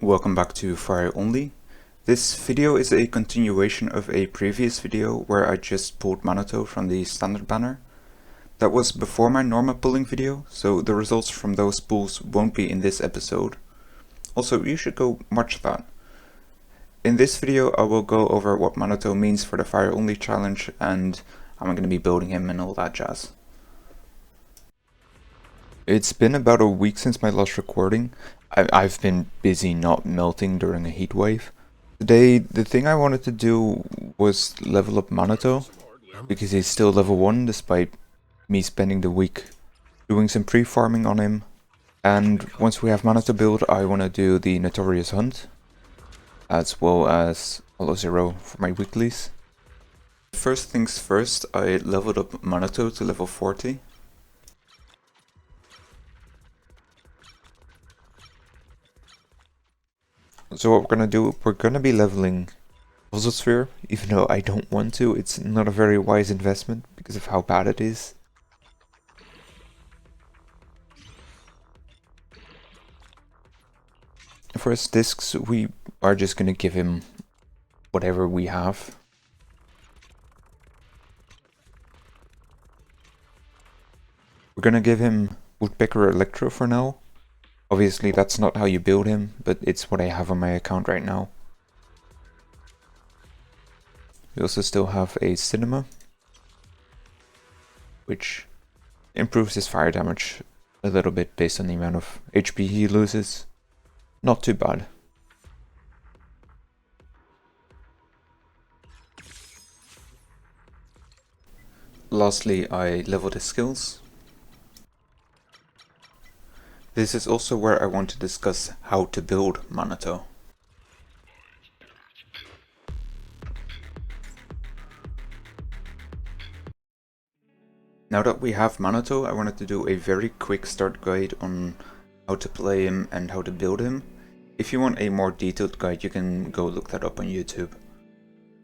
Welcome back to Fire Only. This video is a continuation of a previous video where I just pulled Manato from the standard banner. That was before my normal pulling video, so the results from those pulls won't be in this episode. Also, you should go watch that. In this video I will go over what Manato means for the Fire Only challenge and how I'm going to be building him and all that jazz. It's been about a week since my last recording. I've been busy not melting during a heat wave. Today, the thing I wanted to do was level up Manato, because he's still level 1 despite me spending the week doing some pre-farming on him. And once we have Manato build, I want to do the Notorious hunt, as well as Hollow Zero for my weeklies. First things first, I leveled up Manato to level 40. So what we're gonna do, we're gonna be leveling Puzzle Sphere, even though I don't want to. It's not a very wise investment because of how bad it is. For his discs, we are just gonna give him whatever we have. We're gonna give him Woodpecker Electro for now. Obviously that's not how you build him, but it's what I have on my account right now. We also still have a Cinema, which improves his fire damage a little bit based on the amount of HP he loses. Not too bad. Lastly, I leveled his skills. This is also where I want to discuss how to build Manato. Now that we have Manato, I wanted to do a very quick start guide on how to play him and how to build him. If you want a more detailed guide, you can go look that up on YouTube.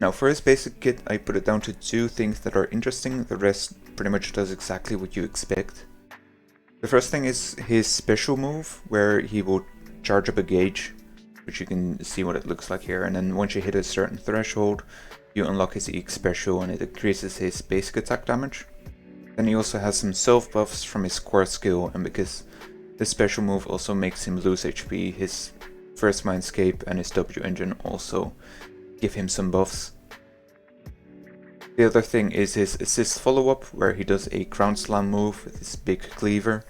Now for his basic kit, I put it down to 2 things that are interesting. The rest pretty much does exactly what you expect. The first thing is his special move, where he will charge up a gauge, which you can see what it looks like here, and then once you hit a certain threshold, you unlock his EX special and it increases his basic attack damage. Then he also has some self buffs from his core skill, and because this special move also makes him lose HP, his first Mindscape and his W engine also give him some buffs. The other thing is his assist follow-up, where he does a ground slam move with his big cleaver.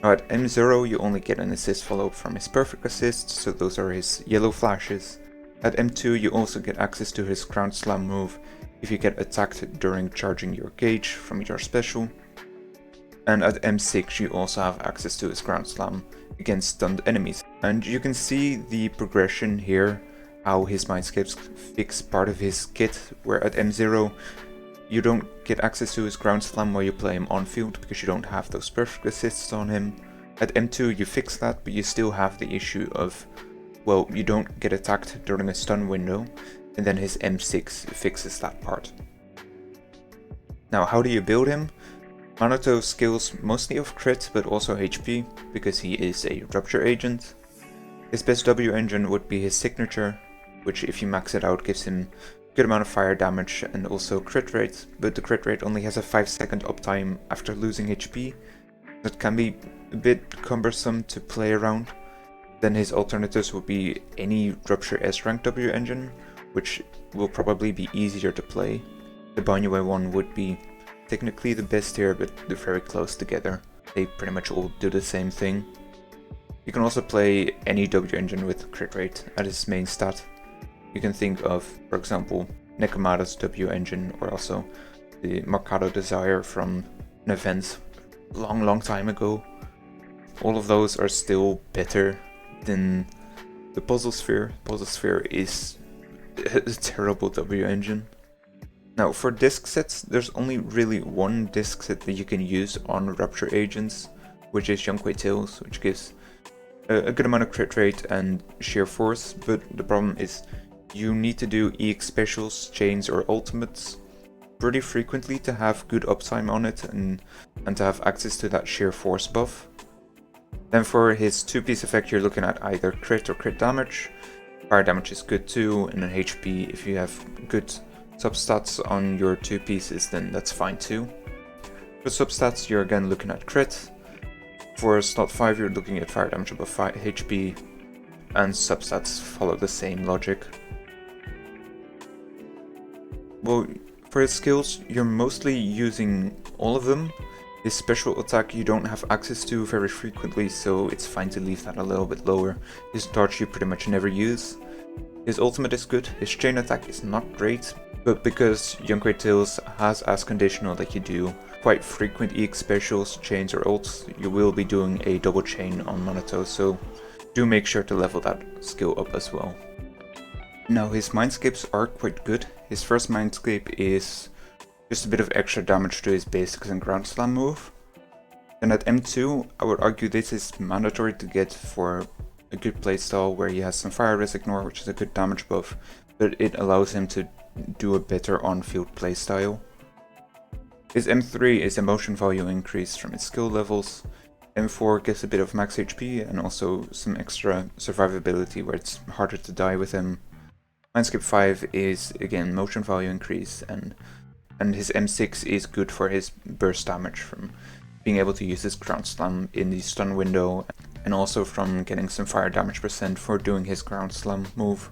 Now at M0 you only get an assist follow-up from his perfect assist, so those are his yellow flashes. At M2 you also get access to his ground slam move if you get attacked during charging your gauge from your special. And at M6 you also have access to his ground slam against stunned enemies. And you can see the progression here, how his Mindscapes fix part of his kit, where at M0 you don't get access to his ground slam while you play him on field because you don't have those perfect assists on him. At M2 you fix that, but you still have the issue of, well, you don't get attacked during a stun window, and then his M6 fixes that part. Now how do you build him? Manato skills mostly of crit but also HP, because he is a rupture agent. His best W engine would be his signature, which if you max it out gives him a good amount of fire damage and also crit rate, but the crit rate only has a 5-second uptime after losing HP. That can be a bit cumbersome to play around. Then his alternatives would be any rupture S rank W engine, which will probably be easier to play. The Banyue one would be technically the best here, but they're very close together. They pretty much all do the same thing. You can also play any W engine with crit rate as his main stat. You can think of, for example, Nekomata's W engine, or also the Mercado Desire from an event long time ago. All of those are still better than the Puzzle Sphere. Puzzle Sphere is a terrible W engine. Now for disc sets, there's only really one disc set that you can use on Rupture agents, which is Yunque Tails, which gives a good amount of crit rate and sheer force, but the problem is you need to do EX specials, chains or ultimates pretty frequently to have good uptime on it and to have access to that sheer force buff. Then for his 2-piece effect, you're looking at either crit or crit damage. Fire damage is good too, and then HP, if you have good substats on your 2 pieces, then that's fine too. For substats, you're again looking at crit. For slot 5, you're looking at fire damage above 5 HP, and substats follow the same logic. Well, for his skills, you're mostly using all of them. His special attack you don't have access to very frequently, so it's fine to leave that a little bit lower. His dodge you pretty much never use. His ultimate is good, his chain attack is not great, but because Young Great Tales has as conditional that you do quite frequent EX specials, chains or ults, you will be doing a double chain on Manato, so do make sure to level that skill up as well. Now his mindscapes are quite good. His first mindscape is just a bit of extra damage to his basics and ground slam move. Then at M2, I would argue this is mandatory to get for a good playstyle where he has some fire res ignore, which is a good damage buff, but it allows him to do a better on-field playstyle. His M3 is a motion value increase from his skill levels. M4 gives a bit of max HP and also some extra survivability where it's harder to die with him. Mindscape 5 is again motion value increase, and his M6 is good for his burst damage from being able to use his ground slam in the stun window, and also from getting some fire damage percent for doing his ground slam move.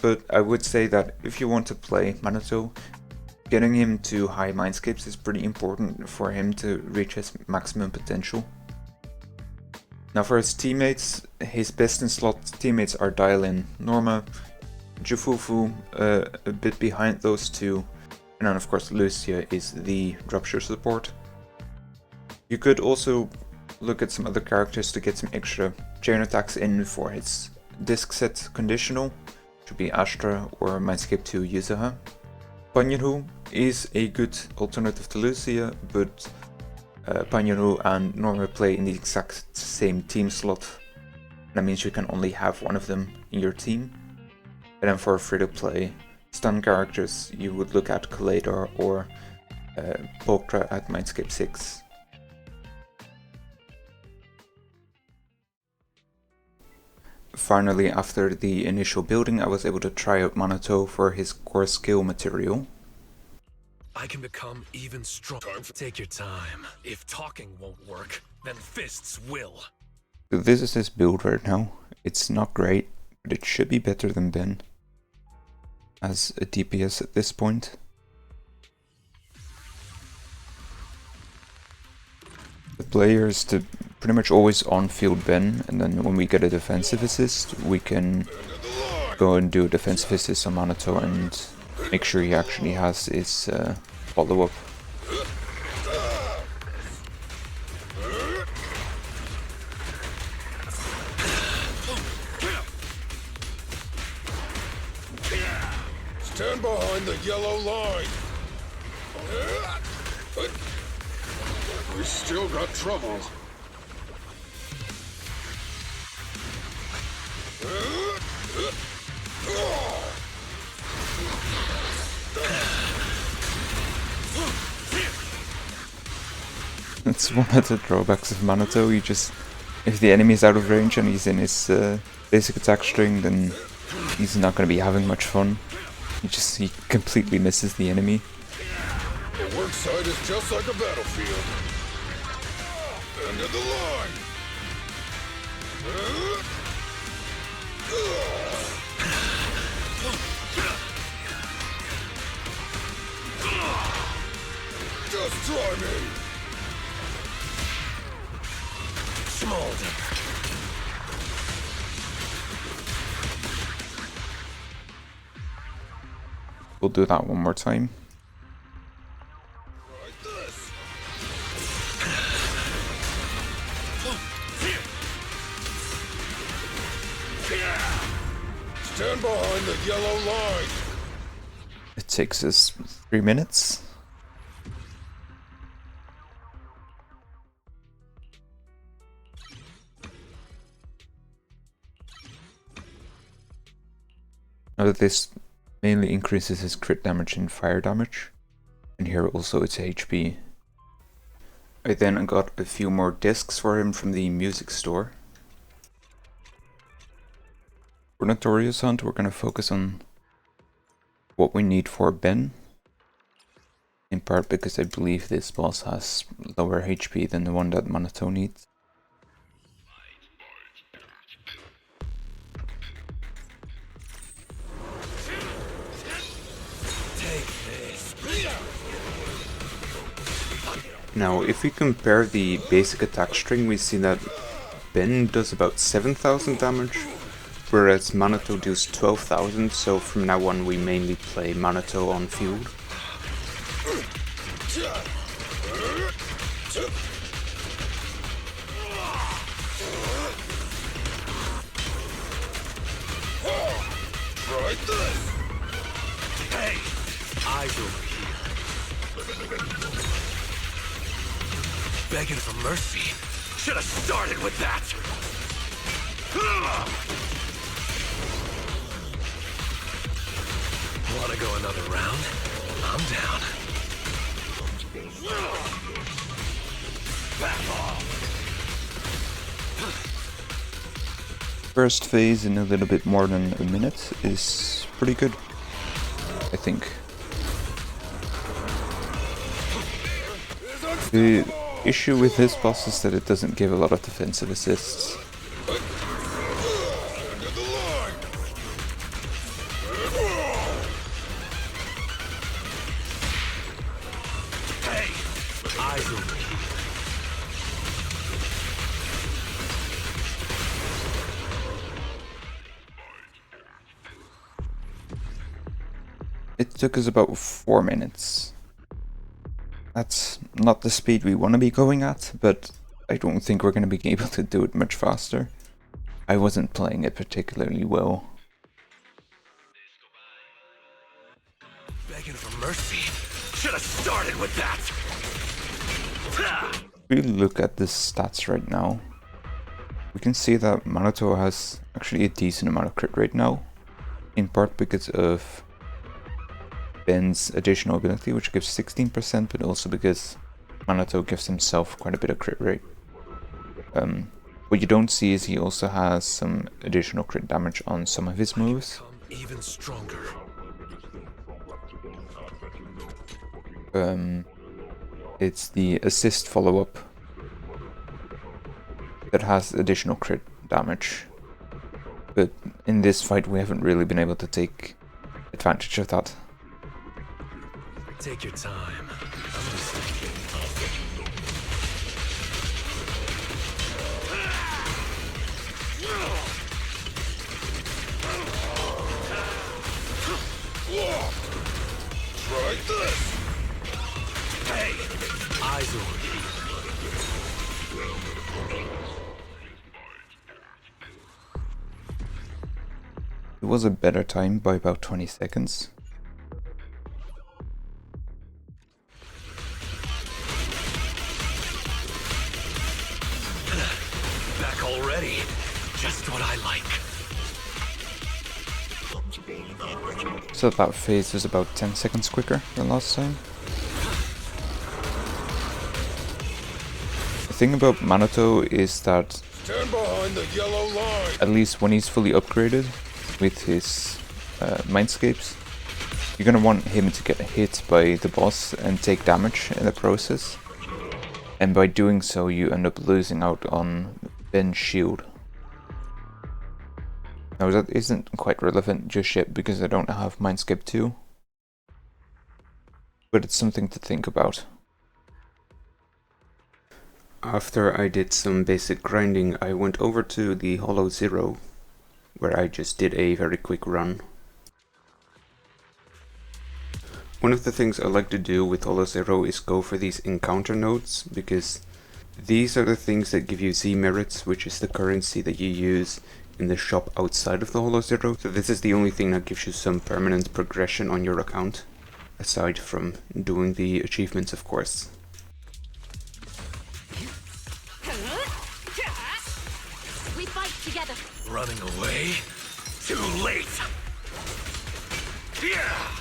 But I would say that if you want to play Manato, getting him to high mindscapes is pretty important for him to reach his maximum potential. Now for his teammates, his best in slot teammates are Dialin, Norma, Jufufu, a bit behind those two, and then of course Lucia is the dropshot support. You could also look at some other characters to get some extra chain attacks in for his disc set conditional, which would be Astra or Mindscape 2 Yuzuha. Panyanhu is a good alternative to Lucia, but Panyanhu and Norma play in the exact same team slot. That means you can only have one of them in your team. And then for free-to-play stun characters, you would look at Kalador or Pokra at Mindscape 6. Finally, after the initial building, I was able to try out Manato for his core skill material. I can become even stronger. Take your time. If talking won't work, then fists will. So this is his build right now. It's not great, but it should be better than Ben as a DPS at this point. The player is to pretty much always on-field Ben, and then when we get a defensive assist, we can go and do a defensive assist on Manato and make sure he actually has his follow-up. Stand behind the yellow line. We still got trouble. That's one of the drawbacks of Manato. You just, if the enemy is out of range and he's in his basic attack string, then he's not going to be having much fun. He completely misses the enemy. The work site is just like a battlefield. End of the line. Just try me. Smolder. We'll do that one more time. Like this. Stand behind the yellow line. It takes us 3 minutes. Now this mainly increases his crit damage and fire damage, and here also it's HP. I then got a few more discs for him from the music store. For Notorious Hunt, we're going to focus on what we need for Ben. In part because I believe this boss has lower HP than the one that Manato needs. Now, if we compare the basic attack string, we see that Ben does about 7,000 damage, whereas Manato does 12,000, so from now on we mainly play Manato on field. Try this! Hey! Eyes over here. Begging for mercy. Should have started with that! Wanna go another round? I'm down. Back off! First phase in a little bit more than a minute is pretty good, I think. The issue with this boss is that it doesn't give a lot of defensive assists. Hey! Eyes over here. It took us about 4 minutes. That's not the speed we want to be going at, but I don't think we're going to be able to do it much faster. I wasn't playing it particularly well. Begging for mercy. Should have started with that! If we look at the stats right now, we can see that Manato has actually a decent amount of crit rate now, in part because of Ben's additional ability, which gives 16%, but also because Manato gives himself quite a bit of crit rate. What you don't see is he also has some additional crit damage on some of his moves. Even stronger. It's the assist follow-up that has additional crit damage. But in this fight we haven't really been able to take advantage of that. Take your time. I'm listening. Try this! Hey! Eyes over here. It was a better time by about 20 seconds. Back already. Just what I like. So that phase was about 10 seconds quicker than last time. The thing about Manato is that Stand behind the yellow line! at least when he's fully upgraded with his mindscapes, you're gonna want him to get hit by the boss and take damage in the process. And by doing so you end up losing out on Ben's shield. Now that isn't quite relevant just yet because I don't have Mindscape 2. But it's something to think about. After I did some basic grinding, I went over to the Hollow Zero, where I just did a very quick run. One of the things I like to do with Hollow Zero is go for these encounter nodes, because these are the things that give you Z merits, which is the currency that you use in the shop outside of the Hollow Zero. So this is the only thing that gives you some permanent progression on your account, aside from doing the achievements, of course. We fight together. Running away? Too late! Yeah!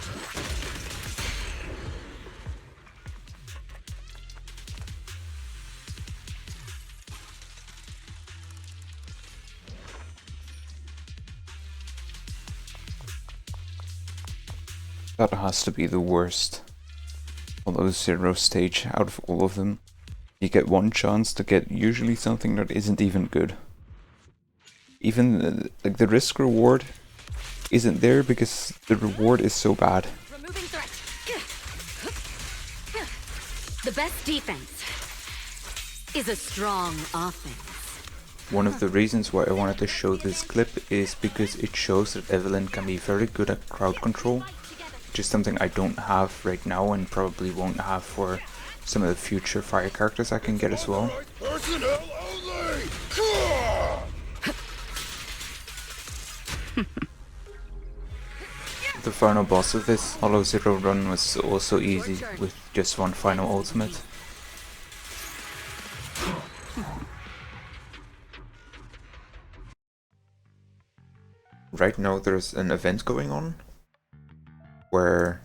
That has to be the worst Komano Zero stage out of all of them. You get one chance to get usually something that isn't even good. Even like the risk reward isn't there because the reward is so bad. Removing threat. The best defense is a strong offense. One of the reasons why I wanted to show this clip is because it shows that Evelyn can be very good at crowd control, which is something I don't have right now and probably won't have for some of the future fire characters I can get as well. Personnel only! The final boss of this Hollow Zero run was also easy with just one final ultimate. Right now there's an event going on where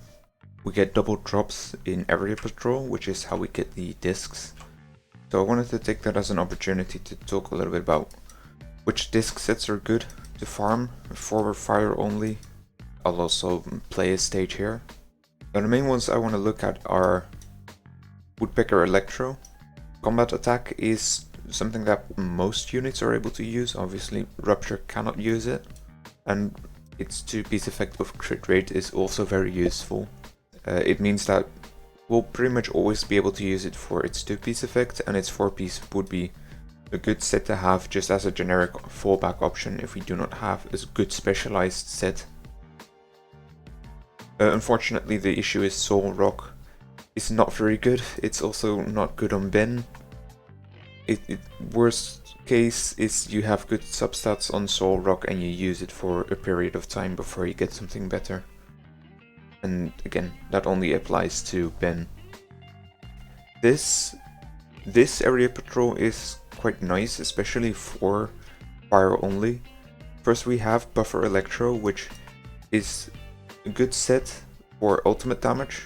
we get double drops in area patrol, which is how we get the discs. So I wanted to take that as an opportunity to talk a little bit about which disc sets are good to farm for fire only. I'll also play a stage here. Now the main ones I want to look at are Woodpecker Electro. Combat attack is something that most units are able to use. Obviously Rupture cannot use it, and its 2-piece effect of crit rate is also very useful. It means that we'll pretty much always be able to use it for its 2-piece effect, and its 4-piece would be a good set to have just as a generic fallback option if we do not have a good specialized set. Unfortunately the issue is Soul Rock is not very good. It's also not good on Ben. Worst case is you have good substats on Soul Rock and you use it for a period of time before you get something better. And again, that only applies to Ben. This area patrol is quite nice, especially for fire only. First we have Buffer Electro, which is a good set for ultimate damage,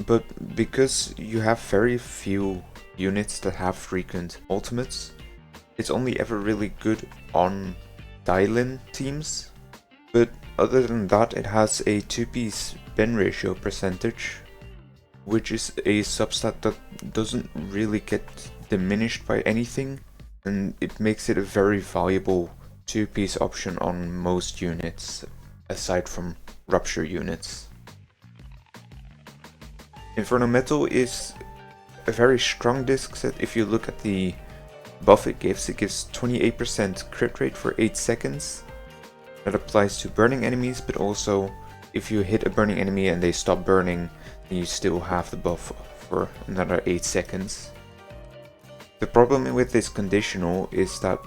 but because you have very few units that have frequent ultimates, it's only ever really good on dial-in teams. But other than that, it has a 2-piece Ben ratio percentage, which is a substat that doesn't really get diminished by anything, and it makes it a very valuable 2-piece option on most units, aside from Rupture units. Inferno Metal is a very strong disc set. If you look at the buff it gives 28% crit rate for 8 seconds. That applies to burning enemies, but also if you hit a burning enemy and they stop burning, then you still have the buff for another 8 seconds. The problem with this conditional is that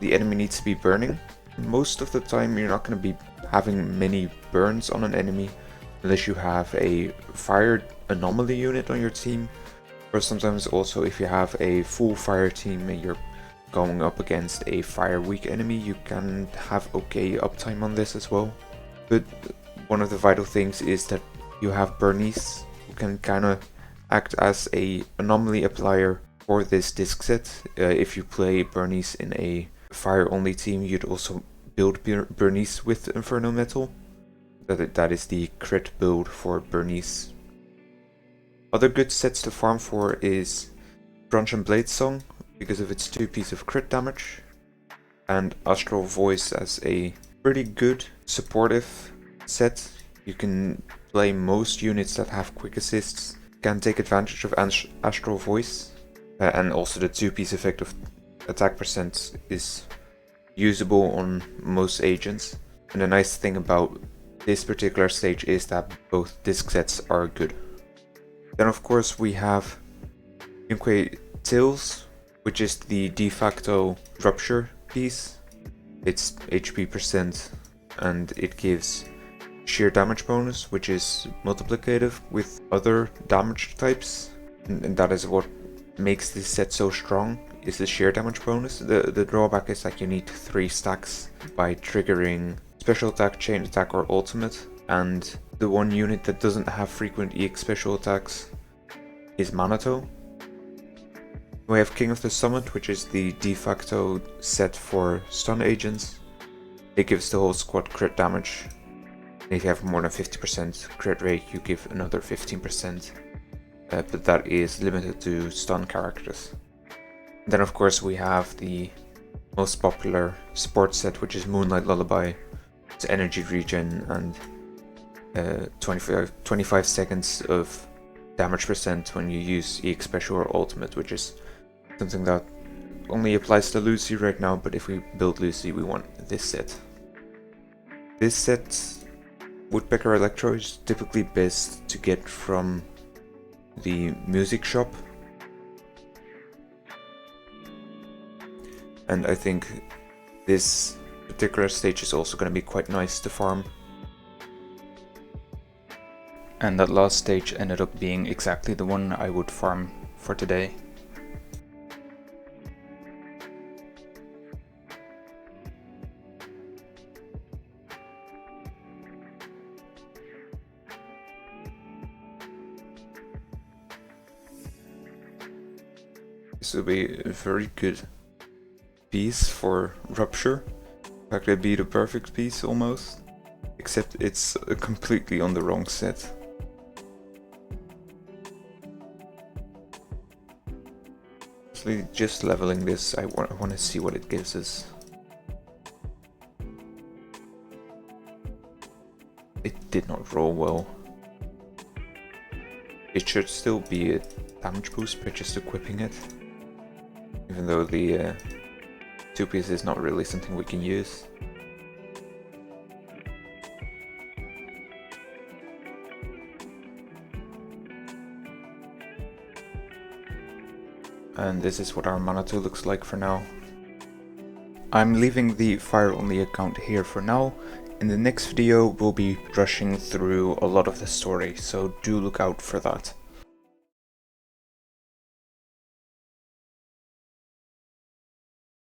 the enemy needs to be burning. Most of the time you're not going to be having many burns on an enemy unless you have a fire anomaly unit on your team, or sometimes also if you have a full fire team and you're going up against a fire weak enemy, you can have okay uptime on this as well. But one of the vital things is that you have Bernice, who can kind of act as a anomaly applier for this disc set. If you play Bernice in a fire only team, you'd also build Bernice with Inferno Metal. That is the crit build for Bernice. Other good sets to farm for is Bronze and Blade Song, because of its 2-piece of crit damage, and Astral Voice as a pretty good supportive set. You can play most units that have quick assists, can take advantage of Astral Voice, and also the 2-piece effect of attack percent is usable on most agents. And the nice thing about this particular stage is that both disc sets are good. Then of course we have Yunque Tails, which is the de facto Rupture piece. It's HP percent and it gives sheer damage bonus, which is multiplicative with other damage types, and that is what makes this set so strong, is the sheer damage bonus. The drawback is that you need 3 stacks by triggering special attack, chain attack or ultimate, and the one unit that doesn't have frequent EX special attacks is Manato. We have King of the Summit, which is the de facto set for stun agents. It gives the whole squad crit damage. If you have more than 50% crit rate, you give another 15%, but that is limited to stun characters. Then of course we have the most popular sports set, which is Moonlight Lullaby. It's energy regen and 25 seconds of damage percent when you use EX Special or Ultimate, which is something that only applies to Lucy right now, but if we build Lucy we want this set. This set, Woodpecker Electro, is typically best to get from the music shop. And I think this particular stage is also going to be quite nice to farm. And that last stage ended up being exactly the one I would farm for today. This will be a very good piece for Rupture. In fact, it'd be the perfect piece almost, except it's completely on the wrong set. Actually, just leveling this, I want to see what it gives us. It did not roll well. It should still be a damage boost by just equipping it, even though the 2-piece is not really something we can use. And this is what our Manato looks like for now. I'm leaving the Fire Only account here for now. In the next video we'll be rushing through a lot of the story, so do look out for that.